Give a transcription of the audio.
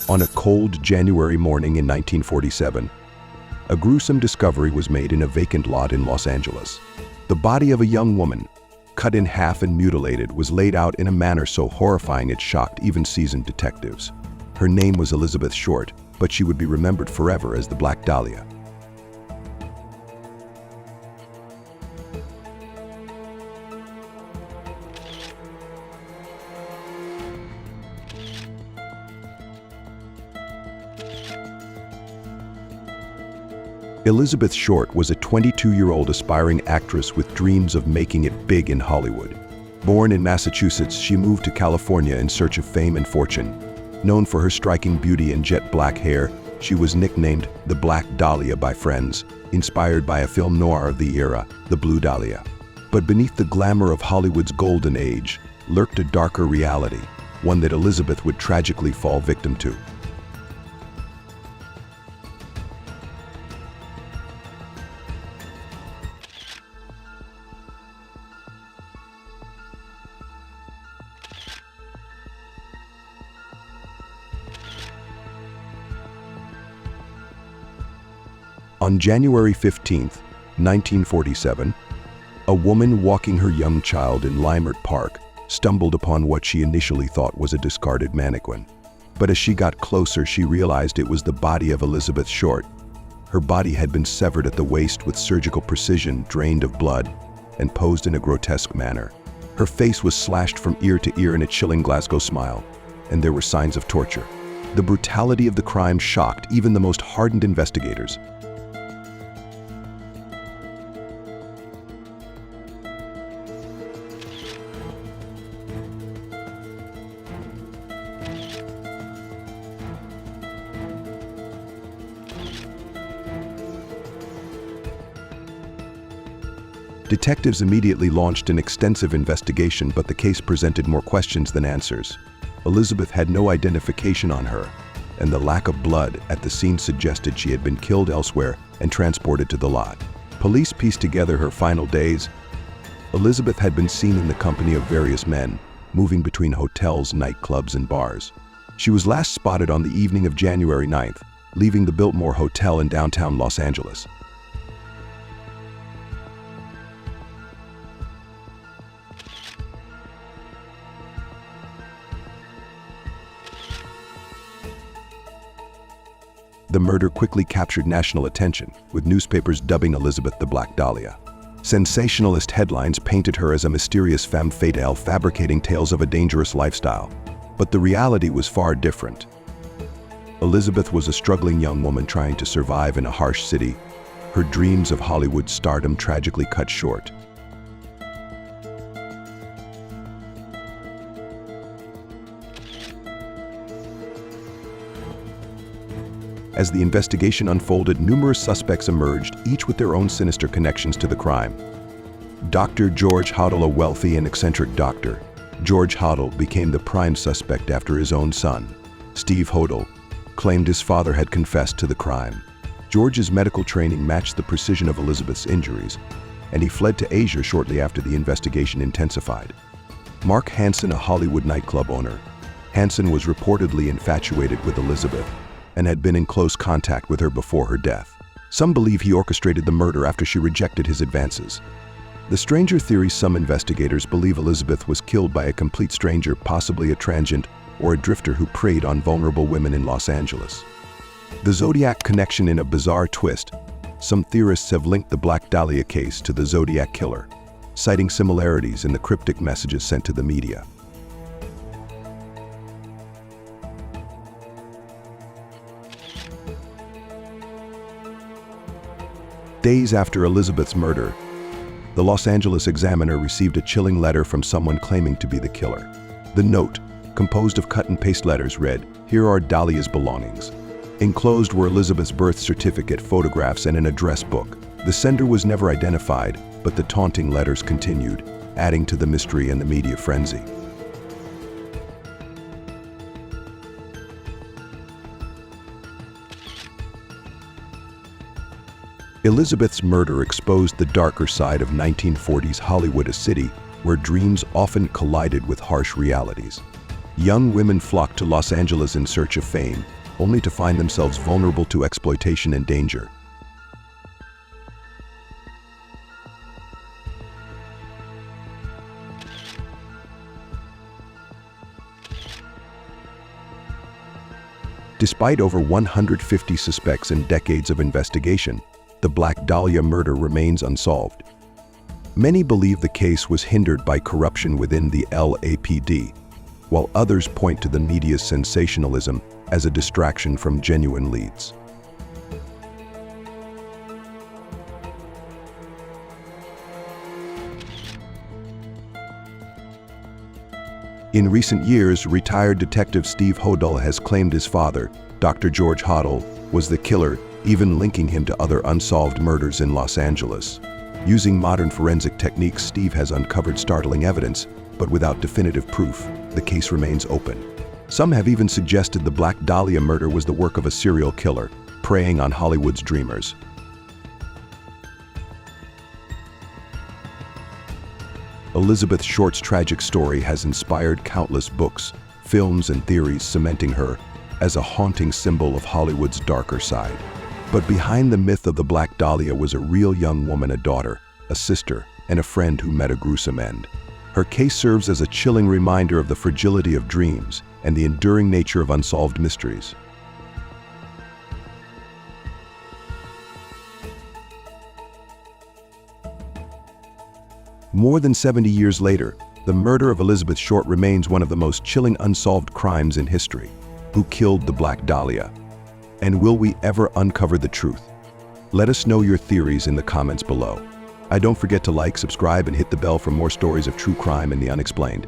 On a cold January morning in 1947, a gruesome discovery was made in a vacant lot in Los Angeles. The body of a young woman, cut in half and mutilated, was laid out in a manner so horrifying it shocked even seasoned detectives. Her name was Elizabeth Short, but she would be remembered forever as the Black Dahlia. Elizabeth Short was a 22-year-old aspiring actress with dreams of making it big in Hollywood. Born in Massachusetts, she moved to California in search of fame and fortune. Known for her striking beauty and jet black hair, she was nicknamed the Black Dahlia by friends, inspired by a film noir of the era, The Blue Dahlia. But beneath the glamour of Hollywood's golden age lurked a darker reality, one that Elizabeth would tragically fall victim to. On January 15, 1947, a woman walking her young child in Leimert Park stumbled upon what she initially thought was a discarded mannequin. But as she got closer, she realized it was the body of Elizabeth Short. Her body had been severed at the waist with surgical precision, drained of blood, and posed in a grotesque manner. Her face was slashed from ear to ear in a chilling Glasgow smile, and there were signs of torture. The brutality of the crime shocked even the most hardened investigators. Detectives immediately launched an extensive investigation, but the case presented more questions than answers. Elizabeth had no identification on her, and the lack of blood at the scene suggested she had been killed elsewhere and transported to the lot. Police pieced together her final days. Elizabeth had been seen in the company of various men, moving between hotels, nightclubs, and bars. She was last spotted on the evening of January 9th, leaving the Biltmore Hotel in downtown Los Angeles. The murder quickly captured national attention, with newspapers dubbing Elizabeth the Black Dahlia. Sensationalist headlines painted her as a mysterious femme fatale fabricating tales of a dangerous lifestyle. But the reality was far different. Elizabeth was a struggling young woman trying to survive in a harsh city, her dreams of Hollywood stardom tragically cut short. As the investigation unfolded, numerous suspects emerged, each with their own sinister connections to the crime. Dr. George Hodel, a wealthy and eccentric doctor. George Hodel became the prime suspect after his own son, Steve Hodel, claimed his father had confessed to the crime. George's medical training matched the precision of Elizabeth's injuries, and he fled to Asia shortly after the investigation intensified. Mark Hansen, a Hollywood nightclub owner. Hansen was reportedly infatuated with Elizabeth and had been in close contact with her before her death. Some believe he orchestrated the murder after she rejected his advances. The stranger theory: some investigators believe Elizabeth was killed by a complete stranger, possibly a transient or a drifter who preyed on vulnerable women in Los Angeles. The Zodiac connection in a bizarre twist. Some theorists have linked the Black Dahlia case to the Zodiac killer, citing similarities in the cryptic messages sent to the media. Days after Elizabeth's murder, the Los Angeles Examiner received a chilling letter from someone claiming to be the killer. The note, composed of cut-and-paste letters, read, "Here are Dahlia's belongings." Enclosed were Elizabeth's birth certificate, photographs, and an address book. The sender was never identified, but the taunting letters continued, adding to the mystery and the media frenzy. Elizabeth's murder exposed the darker side of 1940s Hollywood, a city where dreams often collided with harsh realities. Young women flocked to Los Angeles in search of fame, only to find themselves vulnerable to exploitation and danger. Despite over 150 suspects and decades of investigation, the Black Dahlia murder remains unsolved. Many believe the case was hindered by corruption within the LAPD, while others point to the media's sensationalism as a distraction from genuine leads. In recent years, retired Detective Steve Hodel has claimed his father, Dr. George Hodel, was the killer, even linking him to other unsolved murders in Los Angeles. Using modern forensic techniques, Steve has uncovered startling evidence, but without definitive proof, the case remains open. Some have even suggested the Black Dahlia murder was the work of a serial killer, preying on Hollywood's dreamers. Elizabeth Short's tragic story has inspired countless books, films, and theories, cementing her as a haunting symbol of Hollywood's darker side. But behind the myth of the Black Dahlia was a real young woman, a daughter, a sister, and a friend who met a gruesome end. Her case serves as a chilling reminder of the fragility of dreams and the enduring nature of unsolved mysteries. More than 70 years later, the murder of Elizabeth Short remains one of the most chilling unsolved crimes in history. Who killed the Black Dahlia? And will we ever uncover the truth? Let us know your theories in the comments below. Don't forget to like, subscribe, and hit the bell for more stories of true crime and the unexplained.